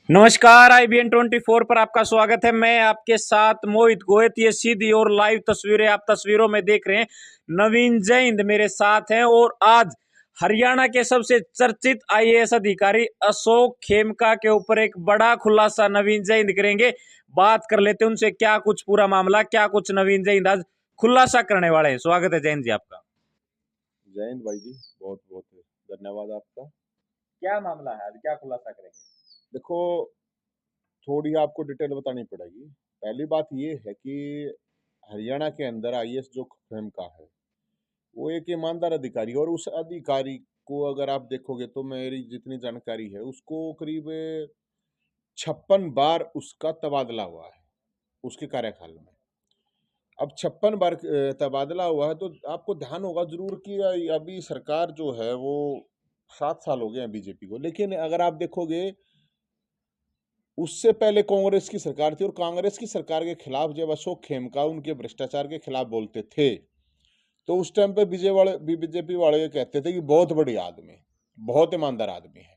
नमस्कार, IBN 24 पर आपका स्वागत है। मैं आपके साथ मोहित गोयत। ये सीधी और लाइव तस्वीरें आप तस्वीरों में देख रहे हैं। नवीन जैन मेरे साथ हैं और आज हरियाणा के सबसे चर्चित IAS अधिकारी अशोक खेमका के ऊपर एक बड़ा खुलासा नवीन जैन करेंगे। बात कर लेते हैं उनसे, क्या कुछ पूरा मामला, क्या कुछ नवीन जैन आज खुलासा करने वाले हैं। स्वागत है जैन जी आपका। जय हिंद भाई जी, बहुत बहुत धन्यवाद आपका। क्या मामला है, आज क्या खुलासा करेंगे? देखो, थोड़ी आपको डिटेल बतानी पड़ेगी। पहली बात ये है कि हरियाणा के अंदर आईएएस जो खेम का है, वो एक ईमानदार अधिकारी है और उस अधिकारी को अगर आप देखोगे तो मेरी जितनी जानकारी है उसको करीब 56 बार उसका तबादला हुआ है उसके कार्यकाल में। अब 56 बार तबादला हुआ है तो आपको ध्यान होगा जरूर कि अभी सरकार जो है वो 7 साल हो गए हैं बीजेपी को, लेकिन अगर आप देखोगे उससे पहले कांग्रेस की सरकार थी और कांग्रेस की सरकार के खिलाफ जब अशोक खेमका उनके भ्रष्टाचार के खिलाफ बोलते थे तो उस टाइम पे बीजेपी वाले ये कहते थे कि बहुत बड़ी आदमी, बहुत ईमानदार आदमी है।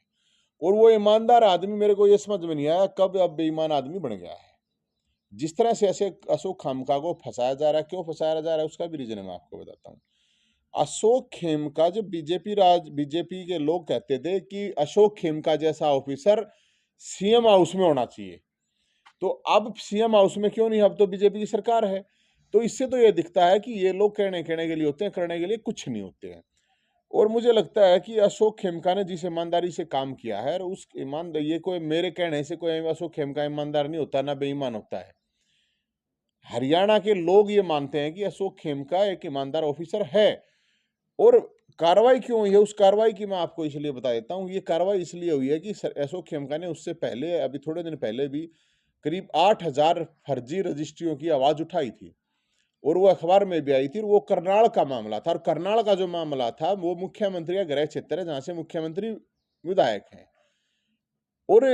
और वो ईमानदार आदमी मेरे को ये समझ में नहीं आया कब अब बेईमान आदमी बन गया है। जिस तरह से ऐसे अशोक खेमका को फंसाया जा रहा है, क्यों फंसाया जा रहा है उसका भी रीजन मैं आपको बताता हूँ। अशोक खेमका, जब बीजेपी के लोग कहते थे कि अशोक खेमका जैसा ऑफिसर सीएम हाउस में होना चाहिए, तो अब सीएम हाउस में क्यों नहीं, अब तो बीजेपी की सरकार है। तो इससे तो ये दिखता है कि ये लोग कहने कहने के लिए होते हैं, करने के लिए कुछ नहीं होते हैं। और मुझे लगता है कि अशोक खेमका ने जिस ईमानदारी से काम किया है, और उस ईमानदार, ये कोई मेरे कहने से कोई अशोक खेमका ईमानदार नहीं होता, ना बेईमान होता है। हरियाणा के लोग ये मानते हैं कि अशोक खेमका एक ईमानदार ऑफिसर है। और कार्रवाई क्यों हुई है, उस कार्रवाई की मैं आपको इसलिए बता देता हूँ। ये कार्रवाई इसलिए हुई है कि अशोक खेमका ने उससे पहले, अभी थोड़े दिन पहले भी करीब 8,000 फर्जी रजिस्ट्रियों की आवाज उठाई थी और वो अखबार में भी आई थी। और वो करनाल का मामला था, और करनाल का जो मामला था वो मुख्यमंत्री का गृह क्षेत्र है, जहां से मुख्यमंत्री विधायक हैं। और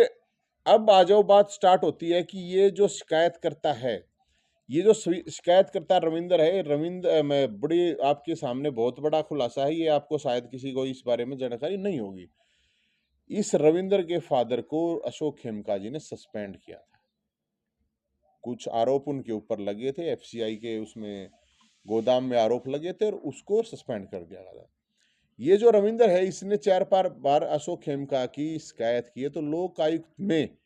अब आ जाओ, बात स्टार्ट होती है कि ये जो शिकायत करता है, ये जो शिकायत करता रविंदर है, रविंदर में बड़ी आपके सामने बहुत बड़ा खुलासा है। ये आपको शायद किसी को इस बारे में जानकारी नहीं होगी। इस रविंदर के फादर को अशोक खेमका जी ने सस्पेंड किया था। कुछ आरोप उनके ऊपर लगे थे, एफसीआई के उसमें गोदाम में आरोप लगे थे और उसको सस्पेंड कर दिया गया था। ये जो रविंदर है, इसने 4 बार अशोक खेमका की शिकायत की है। तो लोक आयुक्त में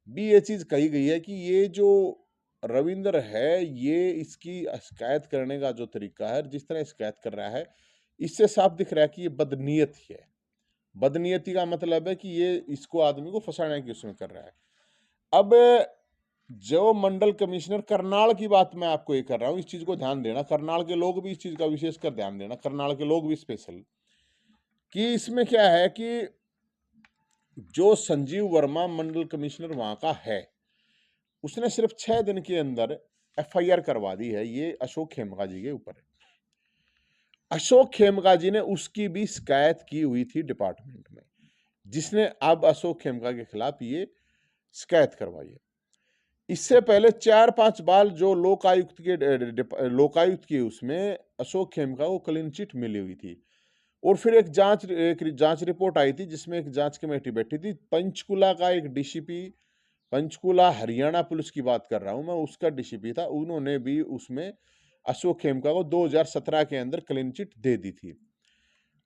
भी ये चीज कही गई है कि ये जो रविंदर है, ये इसकी शिकायत करने का जो तरीका है, जिस तरह शिकायत कर रहा है, इससे साफ दिख रहा है कि ये बदनीयत है। बदनीयती का मतलब है कि ये इसको आदमी को फंसाने की उसमें कर रहा है। अब जो मंडल कमिश्नर करनाल की बात मैं आपको ये कर रहा हूं, इस चीज को ध्यान देना, करनाल के लोग भी इस चीज का विशेषकर ध्यान देना, करनाल के लोग भी स्पेशल, कि इसमें क्या है कि जो संजीव वर्मा मंडल कमिश्नर वहां का है, उसने सिर्फ 6 दिन के अंदर एफआईआर करवा दी है ये अशोक खेमका जी के ऊपर। अशोक खेमका जी ने उसकी भी शिकायत की हुई थी डिपार्टमेंट में, जिसने अब अशोक खेमका के खिलाफ ये शिकायत करवाई है। इससे पहले 4-5 बार जो लोकायुक्त की उसमें अशोक खेमका को क्लीन चिट मिली हुई थी। और फिर एक जांच रिपोर्ट आई थी जिसमें एक जांच कमेटी बैठी थी। पंचकुला का एक डीसीपी, पंचकुला हरियाणा पुलिस की बात कर रहा हूं मैं, उसका डीसीपी था, उन्होंने भी उसमें अशोक खेमका को 2017 के अंदर क्लीन चिट दे दी थी।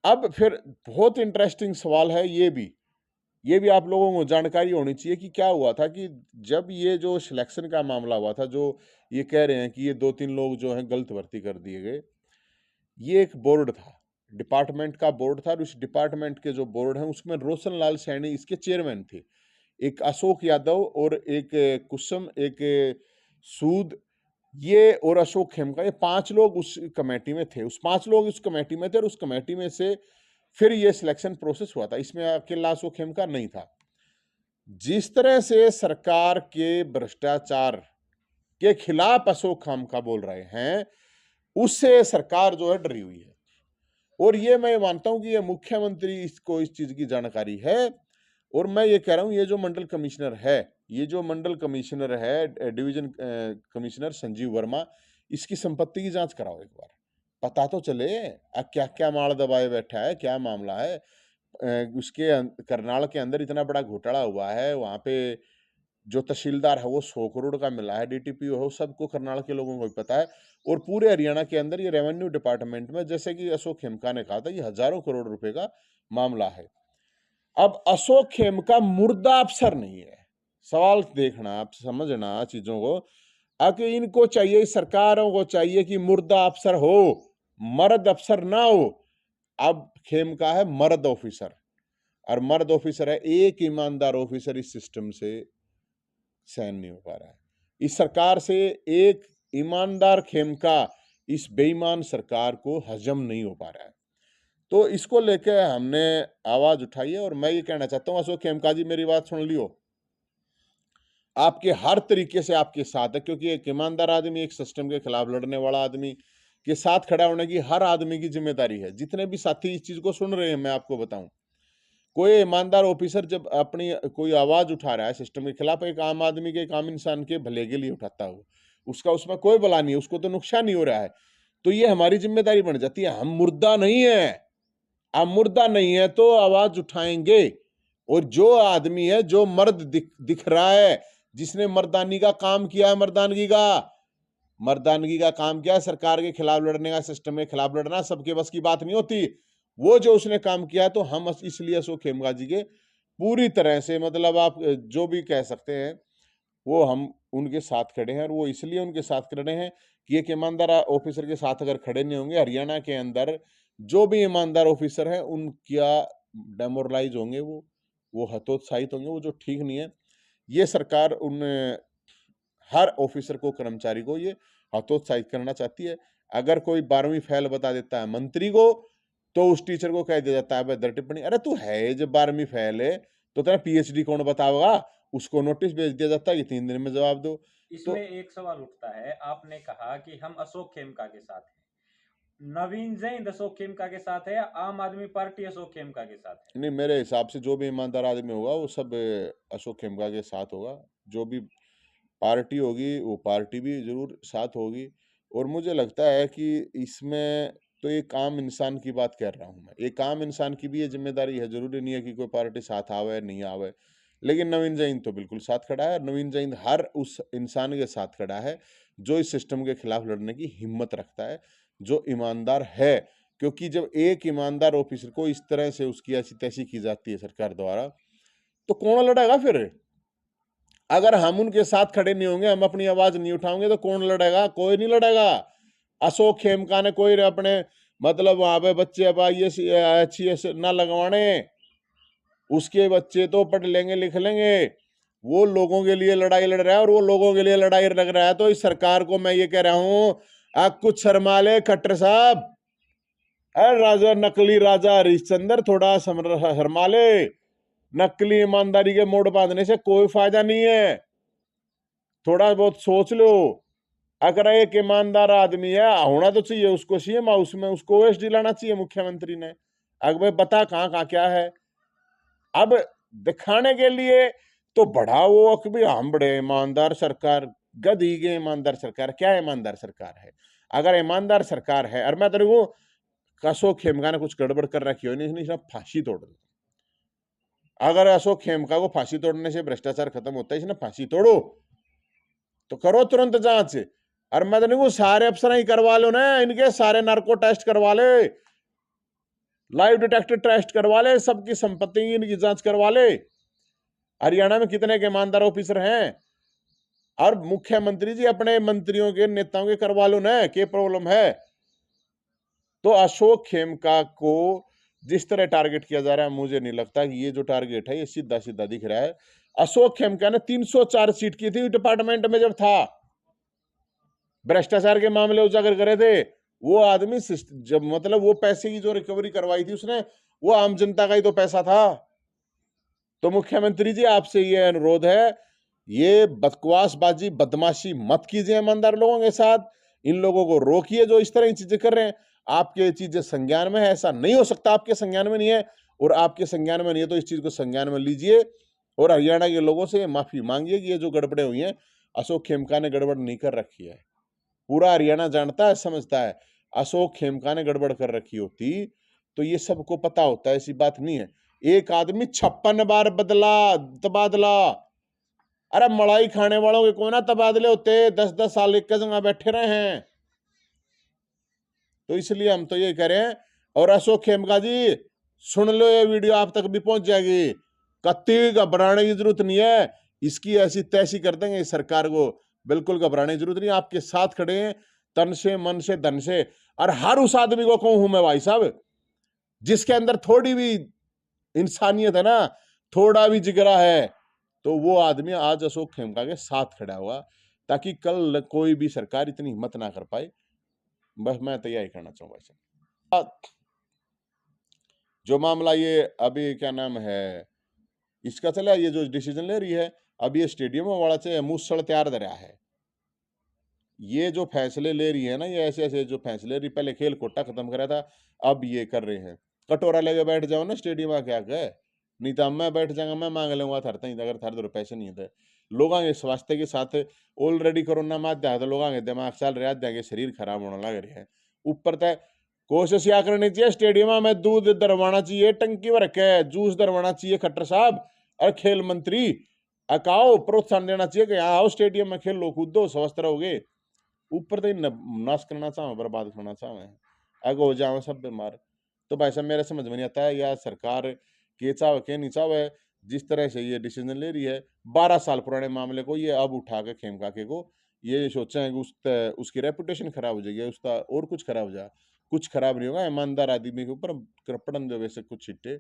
अब फिर बहुत इंटरेस्टिंग सवाल है, ये भी आप लोगों को जानकारी होनी चाहिए कि क्या हुआ था कि जब ये जो सिलेक्शन का मामला हुआ था, जो ये कह रहे हैं कि ये 2-3 लोग जो हैं गलत भर्ती कर दिए गए, ये एक बोर्ड था, डिपार्टमेंट का बोर्ड था, और उस डिपार्टमेंट के जो बोर्ड है उसमें रोशन लाल सैनी इसके चेयरमैन थे। एक अशोक यादव और एक कुसुम, एक सूद, ये और अशोक खेमका, ये 5 लोग उस कमेटी में थे। उस 5 लोग उस कमेटी में थे और उस कमेटी में से फिर ये सिलेक्शन प्रोसेस हुआ था। इसमें अकेला अशोक खेमका नहीं था। जिस तरह से सरकार के भ्रष्टाचार के खिलाफ अशोक खेमका बोल रहे हैं, उससे सरकार जो है डरी हुई है। और ये मैं मानता हूं कि ये मुख्यमंत्री इसको इस चीज की जानकारी है। और मैं ये कह रहा हूं, ये जो मंडल कमिश्नर है, ये जो मंडल कमिश्नर है, डिवीजन कमिश्नर संजीव वर्मा, इसकी संपत्ति की जांच कराओ एक बार, पता तो चले क्या क्या माल दबाए बैठा है, क्या मामला है। करनाल के अंदर इतना बड़ा घोटाला हुआ है, वहाँ पे जो तहसीलदार है वो 100 करोड़ का मिला है, डीटीपीओ है वो सबको करनाल के लोगों को भी पता है। और पूरे हरियाणा के अंदर ये रेवेन्यू डिपार्टमेंट में, जैसे कि अशोक खेमका ने कहा था, ये हजारों करोड़ रुपए का मामला है। अब अशोक खेमका मुर्दा अफसर नहीं है। सवाल देखना, आप समझना चीजों को। आके इनको चाहिए, सरकारों को चाहिए कि मुर्दा अफसर हो, मर्द अफसर ना हो। अब खेमका है मर्द ऑफिसर, और मर्द ऑफिसर है, एक ईमानदार ऑफिसर इस सिस्टम से सहन नहीं हो पा रहा है। इस सरकार से एक ईमानदार खेमका इस बेईमान सरकार को हजम नहीं हो पा रहा है। तो इसको लेकर हमने आवाज उठाई है, और मैं ये कहना चाहता हूं, अशोक खेमका जी मेरी बात सुन लियो। आपके हर तरीके से आपके साथ है, क्योंकि एक ईमानदार आदमी, एक सिस्टम के खिलाफ लड़ने वाला आदमी के साथ खड़ा होने की हर आदमी की जिम्मेदारी है। जितने भी साथी इस चीज को सुन रहे हैं, मैं आपको बताऊं, कोई ईमानदार ऑफिसर जब अपनी कोई आवाज उठा रहा है सिस्टम के खिलाफ, एक आम आदमी के, एक आम इंसान के भले के लिए उठाता हो, उसका उसमें कोई भला नहीं है, उसको तो नुकसान ही हो रहा है। तो ये हमारी जिम्मेदारी बन जाती है। हम मुर्दा नहीं है, आप मुर्दा नहीं है तो आवाज उठाएंगे। और जो आदमी है, जो मर्द दिख रहा है, जिसने मर्दानी का काम किया है, मर्दानगी का काम किया है, सरकार के खिलाफ लड़ने का, सिस्टम के खिलाफ लड़ना सबके बस की बात नहीं होती। वो जो उसने काम किया, तो हम इसलिए अशोक खेमका जी के पूरी तरह से, मतलब आप जो भी कह सकते हैं, वो हम उनके साथ खड़े हैं। और वो इसलिए उनके साथ खड़े हैं कि एक ईमानदार ऑफिसर के साथ अगर खड़े नहीं होंगे, हरियाणा के अंदर जो भी ईमानदार ऑफिसर हैं उनका डेमोरलाइज होंगे, वो हतोत्साहित होंगे, वो जो ठीक नहीं है। ये सरकार उन हर ऑफिसर को, कर्मचारी को ये हतोत्साहित करना चाहती है। अगर कोई 12वीं फेल बता देता है मंत्री को, तो उस टीचर को कह दिया जाता है दर टिप्पणी, अरे तू है जब 12वीं फेल है तो तेरा पीएचडी कौन बताओगा। उसको नोटिस भेज दिया जाता है कि 3 दिन में जवाब दो। इसमें एक सवाल उठता है, आपने कहा कि हम अशोक खेमका के साथ हैं, नवीन जैन अशोक खेमका के साथ है या आम आदमी पार्टी अशोक खेमका के साथ है? नहीं, मेरे हिसाब से जो भी ईमानदार आदमी होगा वो सब अशोक खेमका के साथ होगा। जो भी पार्टी होगी वो पार्टी भी जरूर साथ होगी। और मुझे लगता है कि इसमें तो एक आम इंसान की बात कर रहा हूँ मैं, एक आम इंसान की भी ये जिम्मेदारी है। जरूरी नहीं है कि कोई पार्टी साथ आवे नहीं आवे, लेकिन नवीन जैन तो बिल्कुल साथ खड़ा है। नवीन जैन हर उस इंसान के साथ खड़ा है जो इस सिस्टम के खिलाफ लड़ने की हिम्मत रखता है, जो ईमानदार है। क्योंकि जब एक ईमानदार ऑफिसर को इस तरह से उसकी ऐसी तैसी की जाती है सरकार द्वारा, तो कौन लड़ेगा फिर? अगर हम उनके साथ खड़े नहीं होंगे, हम अपनी आवाज नहीं उठाएंगे, तो कौन लड़ेगा? कोई नहीं लड़ेगा। अशोक खेमका ने कोई अपने मतलब वहां पे बच्चे अब अच्छी ना लगवाने, उसके बच्चे तो पढ़ लेंगे लिख लेंगे। वो लोगों के लिए लड़ाई लड़ रहा है, और वो लोगों के लिए लड़ाई लड़ रहा है। तो इस सरकार को मैं ये कह रहा हूं, कुछ शर्मा ले खट्टर साहब। अरे राजा, नकली राजा हरिश्चंद्र, थोड़ा शर्मा ले। नकली ईमानदारी के मोड़ बांधने से कोई फायदा नहीं है, थोड़ा बहुत सोच लो। अगर एक ईमानदार आदमी है, होना तो चाहिए उसको सीएम हाउस में, उसको ओएसडी लाना चाहिए मुख्यमंत्री ने। अगर भाई बता कहाँ कहाँ क्या है, अब दिखाने के लिए तो बड़ा वो कि भाई हम बड़े ईमानदार सरकार, गधी के ईमानदार सरकार। क्या ईमानदार सरकार है? अगर ईमानदार सरकार है, और मैं तेरे को, अशोक खेमका ने कुछ गड़बड़ कर रखी हो, नहीं इसने फांसी तोड़ दी। अगर अशोक खेमका को फांसी तोड़ने से भ्रष्टाचार खत्म होता है, इसने फांसी तोड़ो तो करो तुरंत जांच। और मैं तो सारे अफसर ही करवा लो ना, इनके सारे नार्को टेस्ट करवा ले, लाइव डिटेक्टर टेस्ट करवा ले, सबकी संपत्ति इनकी जांच करवा ले। हरियाणा में कितने के ईमानदार ऑफिसर हैं? और मुख्यमंत्री जी अपने मंत्रियों के, नेताओं के करवा लो ना, क्या प्रॉब्लम है? तो अशोक खेमका को जिस तरह टारगेट किया जा रहा है, मुझे नहीं लगता कि ये जो टारगेट है ये सीधा सीधा दिख रहा है। अशोक खेमका ने 304 सीट की थी डिपार्टमेंट में जब था, भ्रष्टाचार के मामले उजागर करे थे। वो आदमी जब मतलब वो पैसे की जो रिकवरी करवाई थी उसने, वो आम जनता का ही तो पैसा था। तो मुख्यमंत्री जी आपसे ये अनुरोध है, ये बकवासबाजी बदमाशी मत कीजिए ईमानदार लोगों के साथ। इन लोगों को रोकिए जो इस तरह की चीजें कर रहे हैं। आपके चीजें संज्ञान में है, ऐसा नहीं हो सकता आपके संज्ञान में नहीं है, और आपके संज्ञान में नहीं है तो इस चीज को संज्ञान में लीजिए, और हरियाणा के लोगों से माफी मांगिए कि ये जो गड़बड़े हुई हैं, अशोक खेमका ने गड़बड़ नहीं कर रखी है। पूरा हरियाणा जानता है, समझता है। अशोक खेमका ने गड़बड़ कर रखी होती तो ये सबको पता होता है, ऐसी बात नहीं है। एक आदमी 56 बार बदला तबादला। अरे मलाई खाने वालों के कोई ना तबादले होते, 10-10 साल एक जगह बैठे रहे हैं। तो इसलिए हम तो ये कह रहे हैं। और अशोक खेमका जी सुन लो, ये वीडियो आप तक भी पहुंच जाएगी। कत्ती घबराने की जरूरत नहीं है, इसकी ऐसी तैसी कर देंगे इस सरकार को, बिल्कुल घबराने की जरूरत नहीं। आपके साथ खड़े हैं तन से मन से धन से। और हर उस आदमी को कहूं मैं भाई साहब, जिसके अंदर थोड़ी भी इंसानियत है ना, थोड़ा भी जिगरा है, तो वो आदमी आज अशोक खेमका के साथ खड़ा हुआ, ताकि कल कोई भी सरकार इतनी हिम्मत ना कर पाए। बस मैं तो यही कहना चाहूंगा। जो मामला ये अभी क्या नाम है इसका चला, ये जो डिसीजन ले रही है, अब ये स्टेडियम वाला से मूसड़ तैयार दरिया है। ये जो फैसले ले रही है ना, ये ऐसे ऐसे जो फैसले ले रही, पहले खेल कोटा खत्म करा था, अब ये कर रहे हैं। कटोरा लेके बैठ जाओ ना स्टेडियम आके आके, नहीं तो मैं बैठ जाऊंगा, मैं मांग लूंगा थरता ही, अगर थारे पैसे नहीं होते। लोगों के स्वास्थ्य के साथ ऑलरेडी कोरोना माध्या तो लोगों के दिमाग चल रहा है, शरीर खराब होने लग रहे हैं। ऊपर तक कोशिश क्या करनी चाहिए, स्टेडियम में दूध दरवाना चाहिए, टंकी में रखे जूस दरवाना चाहिए खट्टर साहब और खेल मंत्री अकाओ प्रोत्साहन देना चाहिए कि यहाँ आओ स्टेडियम में खेलो कूदो स्वस्थ रहोगे। ऊपर तो नाश करना चाहो, बर्बाद करना चाहो, आगे हो जाओ सब बीमार। तो भाई साहब मेरे समझ में नहीं आता है, या सरकार के चाहो के नहीं चाहो, जिस तरह से ये डिसीजन ले रही है 12 साल पुराने मामले को ये अब उठा के खेमका के को ये सोचा है कि उसकी रेपुटेशन खराब हो जाएगी, उसका और कुछ खराब हो जाए। कुछ खराब नहीं होगा, ईमानदार आदमी के ऊपर कृपण जो वैसे कुछ छिट्टे,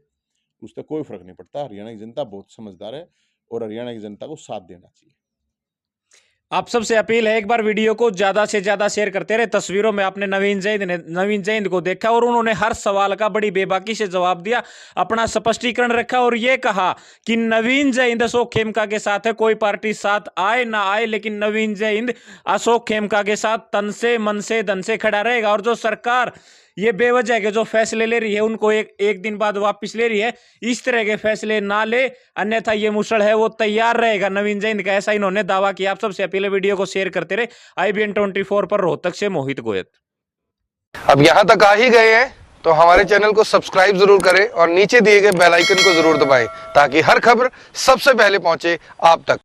उससे कोई फर्क नहीं पड़ता। हरियाणा की जनता बहुत समझदार है और हरियाणा की जनता को साथ देना चाहिए। आप सबसे अपील है, एक बार वीडियो को ज्यादा से ज्यादा शेयर करते रहे। तस्वीरों में आपने नवीन जैन को देखा और उन्होंने हर सवाल का बड़ी बेबाकी से जवाब दिया, अपना स्पष्टीकरण रखा और यह कहा कि नवीन जैन अशोक खेमका के साथ है, कोई पार्टी साथ आए ना आए, लेकिन नवीन जैन अशोक खेमका के साथ तन से मन से धन से खड़ा रहेगा। और जो सरकार ये बेवजह के जो फैसले ले रही है उनको एक दिन बाद वापस ले रही है, इस तरह के फैसले ना ले, अन्यथा ये मुसड़ है वो तैयार रहेगा नवीन जैन का, ऐसा इन्होंने दावा किया। आप सबसे अपील है वीडियो को शेयर करते रहे। IBN 24 पर रोहतक से मोहित गोयत। अब यहाँ तक आ ही गए हैं तो हमारे चैनल को सब्सक्राइब जरूर करें और नीचे दिए गए बेल आइकन को जरूर दबाएं, ताकि हर खबर सबसे पहले पहुंचे आप तक।